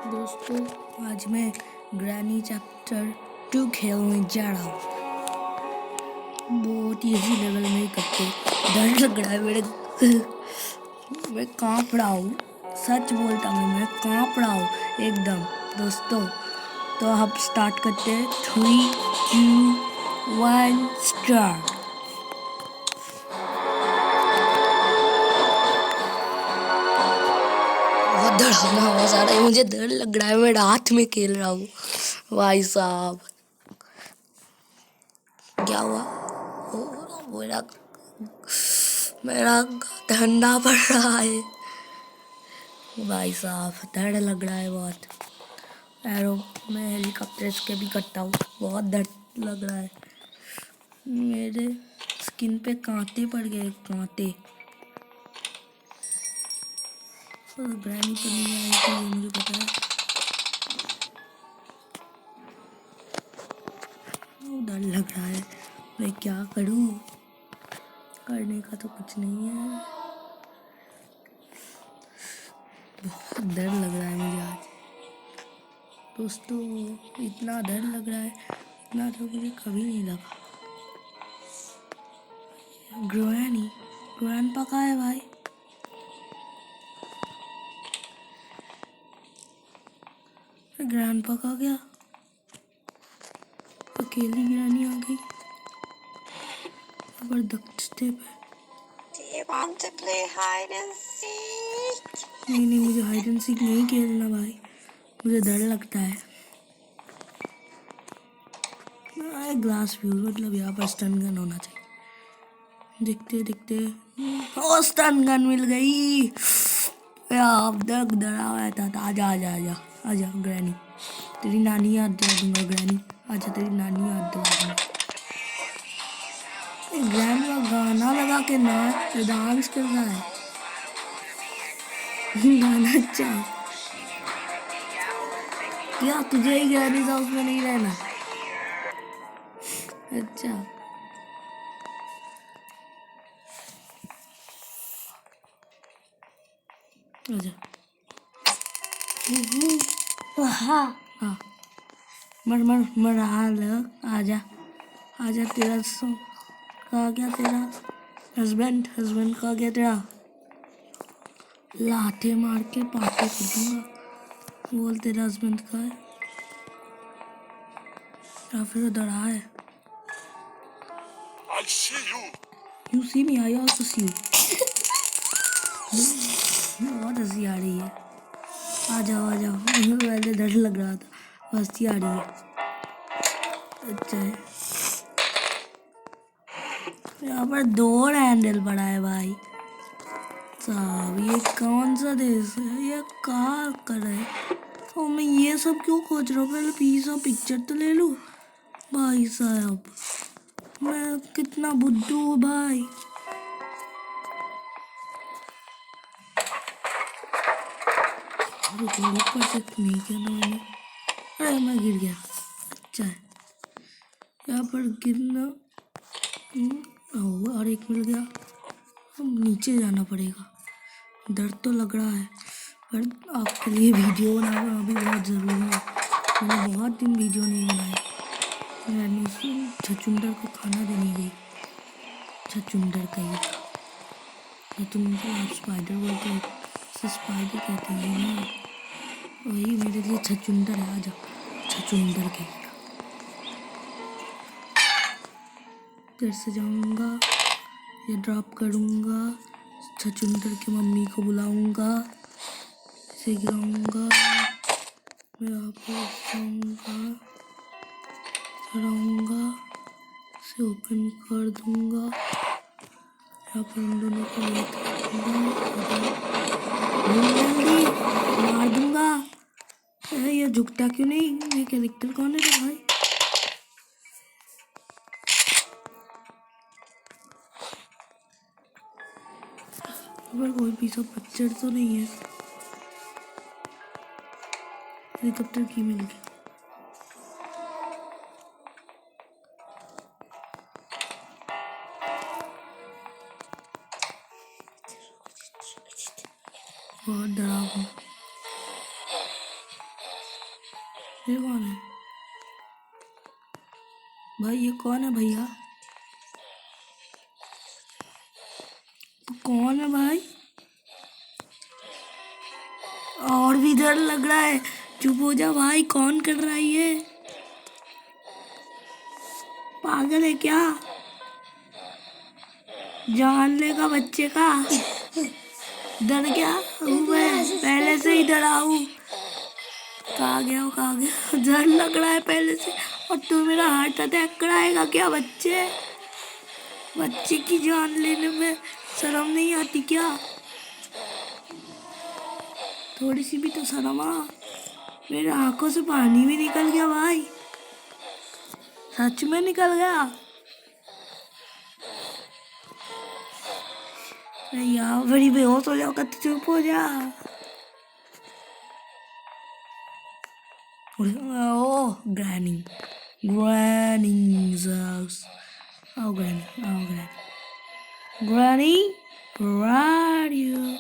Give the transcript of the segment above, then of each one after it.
दोस्तों आज मैं ग्रैनी चैप्टर 2 खेलने जा रहा हूँ। बहुत इजी लेवल में करके डर लग रहा है मेरे मैं काँप रहा हूँ। सच बोलता हूँ, मैं काँप रहा हूँ एकदम। दोस्तों तो अब स्टार्ट करते हैं। 3, 2, 1 स्टार्ट। बहुत डरावना आवाज आ रहा है, मुझे डर लग रहा है। मैं रात में खेल रहा हूँ भाई साहब। क्या हुआ? मेरा मेरा ठंडा पड़ रहा है भाई साहब, डर लग रहा है बहुत। एरो मैं हेलीकॉप्टर के भी करता हूँ, बहुत डर लग रहा है। मेरे स्किन पे कांटे पड़ गए, कांटे। ग्रैनी तो नहीं आएगी ये मुझे पता है। डर लग रहा है, मैं क्या करूँ? करने का तो कुछ नहीं है। बहुत डर लग रहा है मुझे आज दोस्तों, इतना डर लग रहा है, इतना तो मुझे कभी नहीं लगा। ग्रैंडपा कहाँ है भाई? ग्रैंडपा कहाँ गया? अकेली ग्रैनी आ गई। जबरदस्त स्टेप है। नहीं, मुझे हाइड एंड सीक नहीं खेलना भाई, मुझे डर लगता है। ग्लास व्यू मतलब यहाँ पर स्टन गन होना चाहिए। दिखते ओ स्टन गन मिल गई यार। अब डरा हुआ था। आजा ग्रैनी, तेरी नानी याद दिला दूंगा। ग्रैनी आजा, तेरी नानी याद दिला दूंगा। ग्रैंड का गाना लगा के डांस कर रहा है। गाना अच्छा है क्या? तुझे ही ग्रैनी हाउस में नहीं रहना? अच्छा आजा। हाँ मर हाल आजा तेरा कहा गया तेरा हस्बैंड कहा गया तेरा? लाठे मार के पार्टी कर दूंगा। बोल तेरा हस्बैंड कहा है या फिर डरा है? You see me, I also see you। बहुत हंसी आ रही है। आ जाओ पहले डर लग रहा था, हंसी आ रही है। अच्छा है, यहाँ पर 2 हैंडल पड़ा है भाई साहब। ये कौन सा देश है? ये क्या कर रहा है? और मैं ये सब क्यों खोज रहा हूँ? पहले पीस और पिक्चर तो ले लूँ भाई साहब। मैं कितना बुद्धू हूँ भाई। ऊपर से नहीं करना मैंने। अरे मैं गिर गया। अच्छा है, यहाँ पर गिरना। और एक मिल गया। अब नीचे जाना पड़ेगा। डर तो लग रहा है, पर आपके लिए वीडियो बनाना भी बहुत ज़रूरी है। मैंने बहुत दिन वीडियो नहीं बनाए। मैंने छचुंदर को खाना देने गई। छचुंदर कहीं तो तुम आप स्पाइडर बोलते हो, उसे स्पाइडर कहते हैं ना, वही मेरे लिए छचुंदर है। आ जाओ छचुंदर कहीं। फिर से जाऊंगा, ये ड्रॉप करूंगा, छचुंदर की मम्मी को बुलाऊंगा, इसे गिराऊंगा, मैं यहाँ पर जाऊंगा, चढ़ाऊंगा, इसे ओपन कर दूंगा, यहाँ पर उन दोनों को वेट करूंगा, मार दूंगा। ये झुकता क्यों नहीं? ये कैरेक्टर कौन है रे भाई? पर कोई पीस ऑफ पिक्चर तो नहीं है। हेलीकॉप्टर की मिल गई। बहुत डरावना। ये कौन है भाई? ये कौन है भैया? कौन है भाई? और भी डर लग रहा है। चुप हो जा भाई, कौन कर रहा है ये? पागल है क्या? जान लेगा बच्चे का। डर गया हूँ मैं, पहले से ही डरा हूँ। कहाँ गया, कहाँ गया? डर लग रहा है पहले से। और तू मेरा हार्ट अटैक कराएगा क्या? बच्चे की जान लेने में शर्म नहीं आती क्या? थोड़ी सी भी तो शर्म आ। मेरे आंखों से पानी भी निकल गया भाई, सच में निकल गया। अरे यार बड़ी बेहोश हो जाओगा तो चुप हो जा। ओह granny, Granny's house. Oh Granny, oh Granny. Granny, where are you?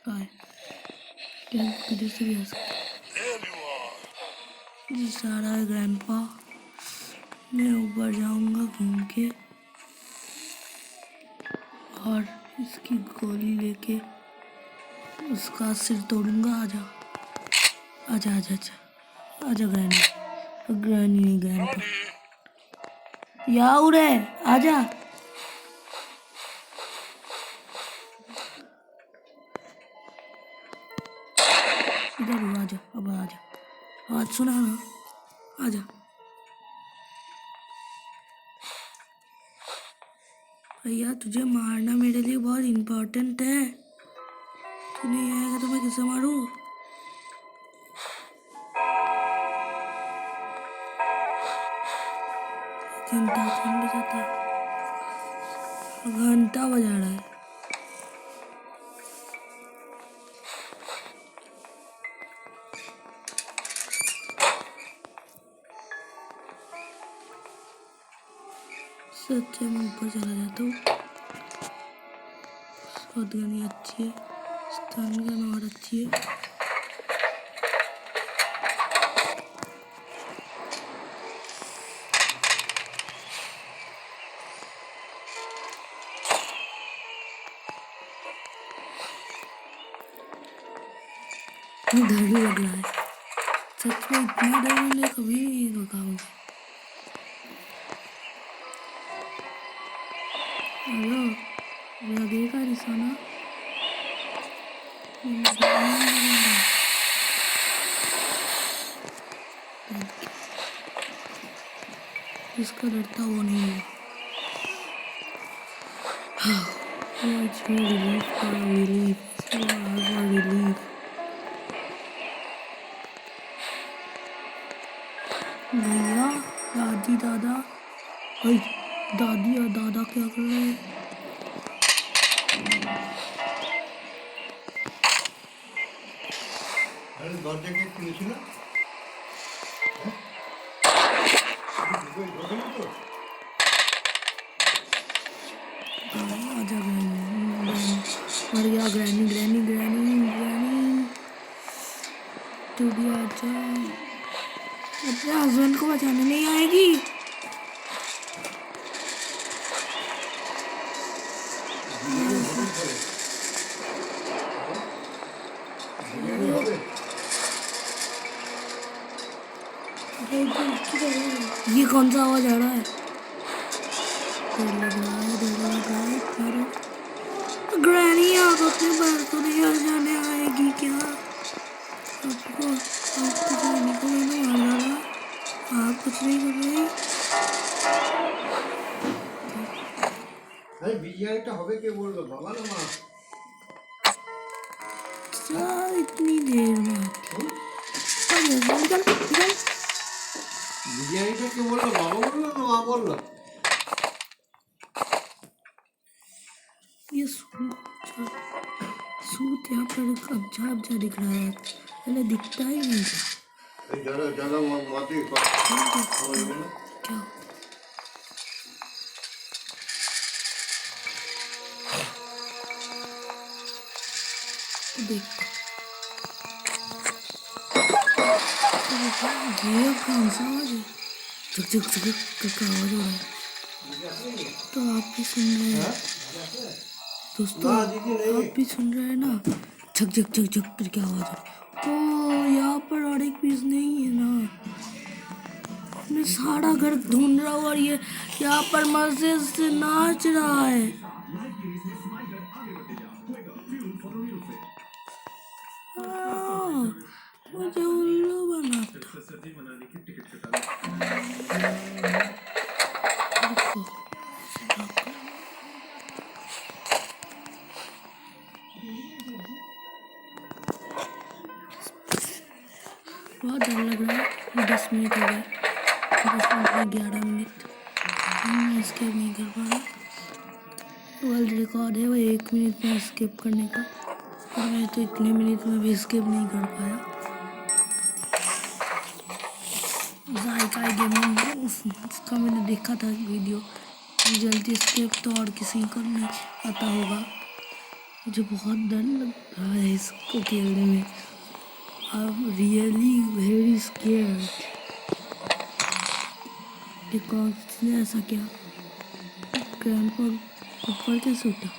Hi. किधर से भी आ सकते? जी सारा है ग्रैंडपा। मैं ऊपर जाऊंगा घूम के और इसकी गोली लेके उसका सिर तोड़ूंगा। आजा आजा आजा आजा आजा ग्रैनी, ग्रैनी नहीं ग्रैंडपा। या उरे आजा। इधर ही आजा, अब आजा, आवाज सुना ना? आजा भैया, तुझे मारना मेरे लिए बहुत इम्पोर्टेंट है। तू नहीं आएगा तो मैं किसे मारूं? घंटा कौन बजाता? घंटा बजा रहा है। सच मैं ऊपर चला जाता हूँ। शॉटगन अच्छी है, स्टन गन और अच्छी है। डर लग रहा है सच में, इतना डर मैंने कभी नहीं लगा मुझे। हेलो, लगेगा निशाना? जिसका डरता वो नहीं है। आज मैं रिलीफ का रिलीफ। भैया, दादी दादा, भाई दादी और दादा क्या कर रहे हैं? अरे दरजा কে খুলেছিল? आजा ग्रैनी, मर गया ग्रैनी ग्रैनी ग्रैनी ग्रैनी। तू भी आजा। अपने हस्बैंड को बचाने नहीं आएगी? ये कौन सा आवाज आ रहा है? ग्रैनी आप अपने पैर को नहीं आ जाने आएगी क्या? आपको ग्रैनी को मैंने मार डाला, आप कुछ नहीं कर रही। আরে বিরিয়ানিটা হবে কে বললো, বাবা না মা? इतनी देर में বিরিয়ানিটা কে বললো, বাবা বললো না মা বললো? ये सूट यहाँ पर अच्छा दिख रहा है, पहले दिखता ही नहीं था। ज़्यादा ज़्यादा माते क्या देखता ये कौन सा आवाज है? चुक चुक चुक चुक का आवाज हो रहा है। तो आप भी सुन रहे हैं दोस्तों, आप भी सुन रहे हैं ना? झक झक झक झक करके आवाज आ रही। ओ यहाँ पर और एक पीस नहीं है ना। मैं सारा घर ढूंढ रहा हूँ और ये यहाँ पर मजे से नाच रहा है। मुझे उल्लू बनाता। देखो, बहुत डर लग रहा है। 10 मिनट हो गए, 10 मिनट में 11 मिनट मैं स्किप नहीं कर पा रहा। वर्ल्ड रिकॉर्ड है वो 1 मिनट में स्किप करने का, और मैं तो इतने मिनट में भी स्किप नहीं कर पाया। जायका गेमिंग उसका मैंने देखा था वीडियो, जल्दी स्किप तो और किसी को नहीं पता होगा। मुझे बहुत डर लग रहा है इसको खेलने में। I am really very scared. देखो उसने ऐसा किया, क्रैंप पर ऊपर कैसे उठा?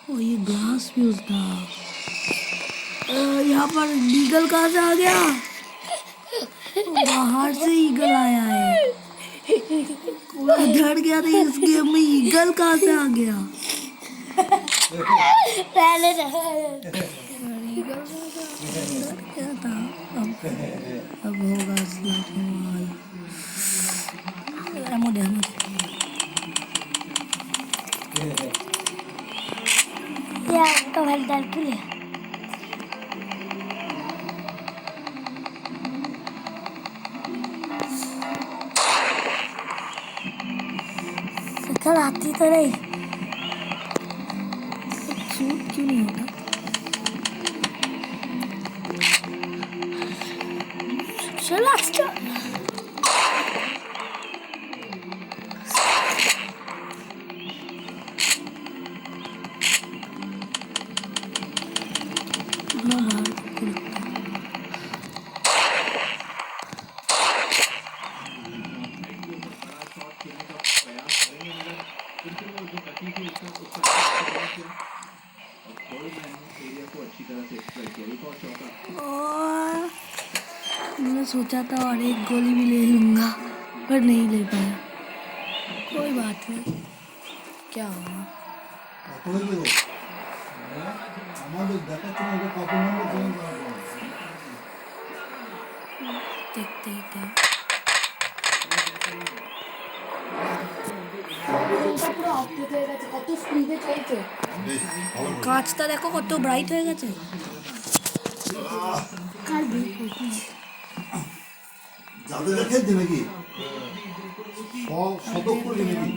ओ ये ग्लास फ्यूज था। यहाँ पर ईगल कहाँ से आ गया? बाहर से ईगल आया है। मैं डर गया था इस गेम में, ईगल कहाँ से आ गया? पहले ईगल क्या था? अब होगा मुझे यार तो हल्का क्यों ले? शक्ल आती तो नहीं। सूट क्यों नहीं होता? चला इतना बाहर को लगता है। और मैंने सोचा था और एक गोली भी ले लूंगा, पर नहीं ले पाया। कोई बात नहीं, क्या हुआ? देखते हैं क्या। কত স্পিডে চলছে। কাঁচটা দেখো কত ব্রাইট হয়ে গেছে। কার যাদের খেলছে নাকি শতক করে নাকি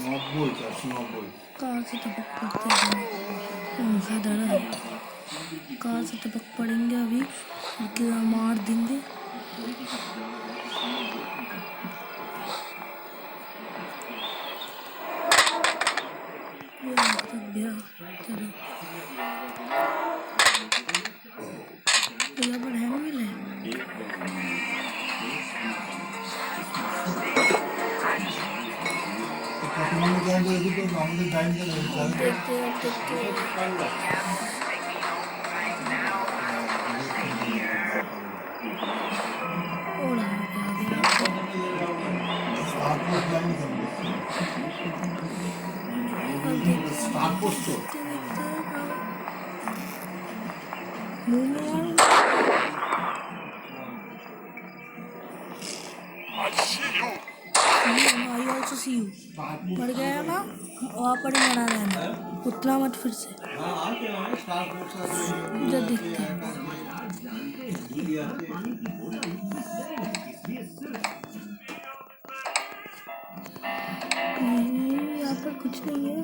नब्बई 490 कहाँ से टपक पड़ते हैं? पंखा धरा है, कहाँ से टपक पड़ेंगे अभी, मार देंगे। गया चलो, यहाँ पर हैंड मिल है। मर गया ना, वहाँ पर ही मरा रहना, उतना मत फिर से। इधर देखते हैं। यहाँ पर कुछ नहीं है।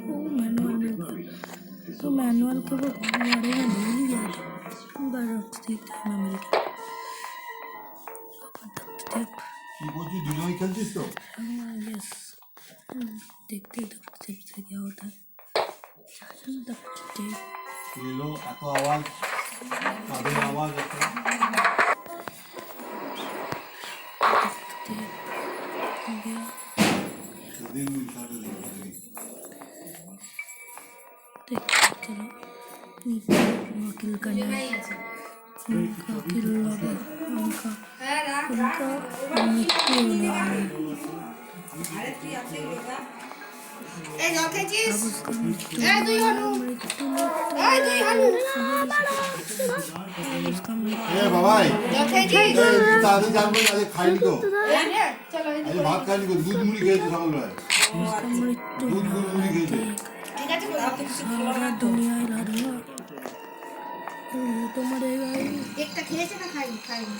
वो मैनुअल तो मैनुअल के वो बारे में भूल ही गया था। देखते हैं मैं मिल के। देख কি বলছিস দুজনেই খেলছিস তো यस देखते ही देखते से क्या होता है देखते এলো এত আওয়াজ কাদের আওয়াজ এত हो गया সেদিন সাথে দেখি देख चलो किल करना है उनका किल लगा उनका मृत्यु होने वाला है अब उसका मृत्यु उसका मृत्यु এ বাবাই এই তাদের জানবে আজ খাইনি তো আজ ভাত খাইনি তো দুধ মুড়ি খেয়েছি সকালবেলায় उसका मृत्यु দুধ মুড়ি খেয়েছি सारा दुनिया हिला दूंगा ये तो मरेगा ही একটা খেয়েছে না খাইনি খাইনি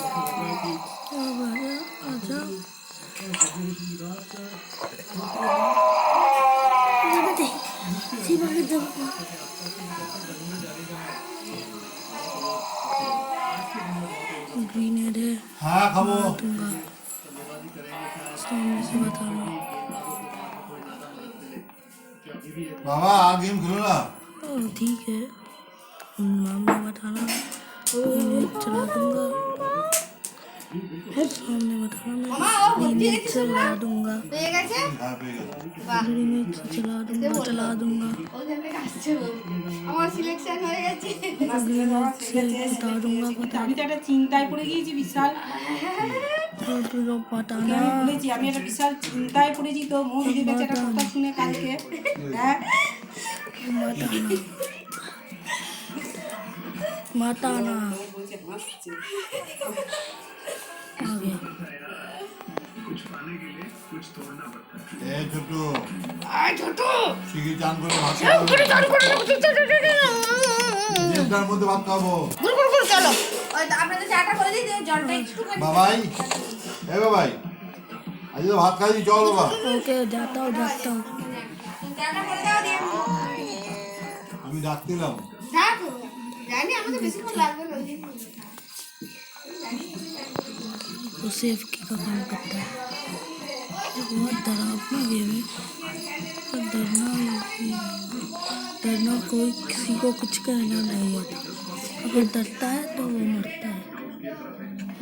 अब आजा শিবাকে দেবো ग्रीनेड है হ্যাঁ খাবো दूंगा सामने से बताना বাবা গেম খেলো না ठीक है मामला बताना ग्रेनेड चला दूंगा सामने बताना मैं ग्रेनेड चला दूंगा পেয়ে গেছে হ্যাঁ পেয়ে গেছি ग्रेनेड से चला दूंगा ওদের থেকে আসছে ও। আমার সিলেকশন হয়ে গেছে ग्रेनेड से बता दूंगा पता আমি তো একটা চিন্তায় पड़े গিয়েছি বিশাল तो बताना আমি বলেছি আমি একটা বিশাল চিন্তায় পড়েছি তো মন দিয়ে গেছে একটা কথা শুনে কালকে হ্যাঁ बताना आ गया এ ছোট আর ছোট শিখি চান করে ভাত খাবো দেড়টার মধ্যে ভাত খাবো গুড় গুড় গুড় চলো ওই তো আপনাদের চাটা করে দিই জলটা একটু করে বাবাই এ বাবাই আজ তো ভাত খাইছি চল বাবা ओके जाता हूँ চাটা করে দাও দিয়ে আমি ডাকতে এলাম থাক জানি আমাদের বেশিক্ষণ লাগবে না ওই দিন वो सेफ्टी का काम करता है ये बहुत डरावना गेम है और डरना कोई किसी को कुछ कहना नहीं होता अगर डरता है तो वो मरता है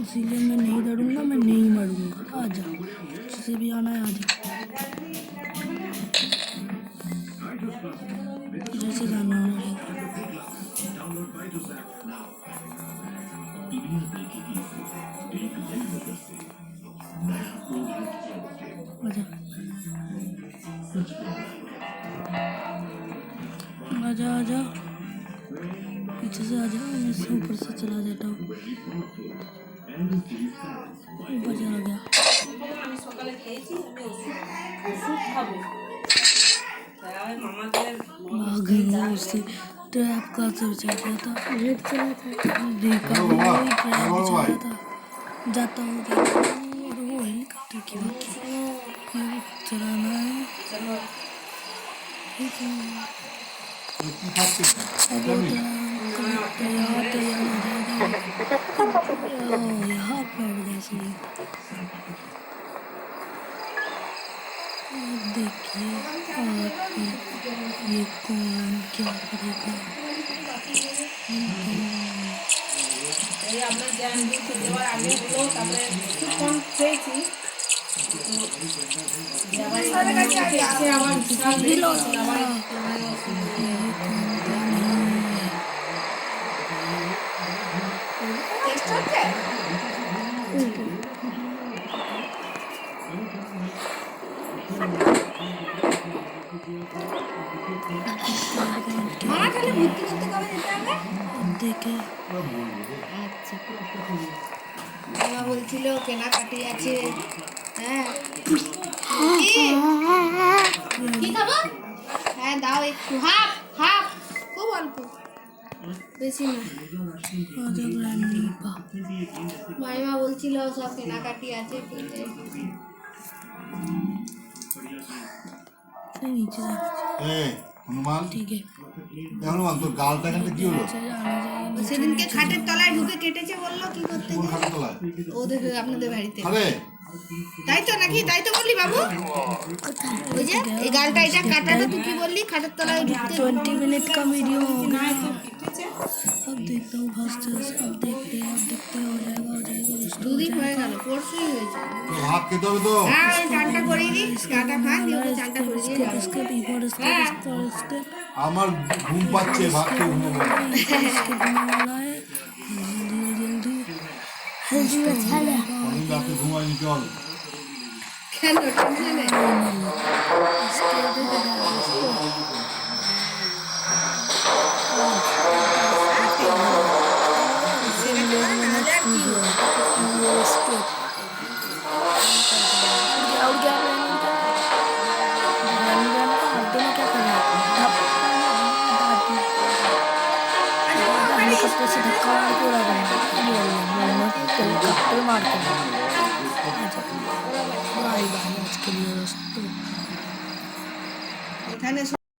इसीलिए मैं नहीं डरूंगा मैं नहीं मरूंगा आ जाओ जिसे भी आना है आ जाओ जैसे जाना है आजा आजा आजा पीछे से आ जाओ मैं इससे ऊपर से चला जाता हूँ ऊपर चला गया আমি সকালে খেয়েছি আমি ওষুধ খাবো তাই মামাকে भाग गई उससे ट्रैप का से चल गया था रेड चला था देखा हेलो बाबा, वही ट्रैप हेलो चला भाई। था जाता हूँ और वो हेलीकॉप्टर की बात ये चलाना है চলো ठीक है কি খাচ্ছিস अब वो यहाँ तैयार हो जाएगा ओ यहाँ बैठ गया सीढ़ी अब देखिए और ये कौन क्या करेगा এই আমরা জ্ঞান দিতে দেওয়ার আগে হলো তারপরে কিছুক্ষণ খেয়েছি আমার বিশাল টেস্ট হচ্ছে মামা তাহলে ভর্তি করতে কবে যেতে হবে देखे আচ্ছা মামা বলছিল কেনাকাটি আছে হ্যাঁ কি খাবো হ্যাঁ দাও একটু হাফ হাফ খুব অল্প বেশি না आजा ग्रैंडी पा মাইমা বলছিল সব কেনাকাটি আছে কিনতে से नीचे जा এ হনুমান ठीक है এ হনুমান তোর গালটা এখানে কি হলো नीचे जाना चाहिए সেদিনকে খাটের তলায় ঢুকে কেটেছে বললো কি করতে কোন খাটের তলায় ওদের আপনাদের বাড়িতে আরে তাই তো নাকি তাই তো বললি বাবু ওই যে এই গালটা এটা কাটাটা তুই কি বললি খাটের তলায় ঢুকতে 20 मिनट का वीडियो हो गया কেটেছে अब देखता हूँ फर्स्ट अब देखते हैं हो जाएगा दोस्तों দুদিন হয়ে গেল পরশুই হয়েছে তোর ভাত খেতে হবে তো হ্যাঁ ওই চানটা করে দিই চাটা খান দিয়ে ওকে চানটা করে দিয়ে যাবো। इसके बिफोर इसके আমার ঘুম পাচ্ছে ভাত খেয়ে ঘুমাবো होने वाला है जल्दी जल्दी অনেক রাতে ঘুমাইনি চল কেন টেনশনে और क्या से धक्का मार के उड़ा हेलीकॉप्टर मारते हैं बाय बाय आज के लिए दोस्तों এখানে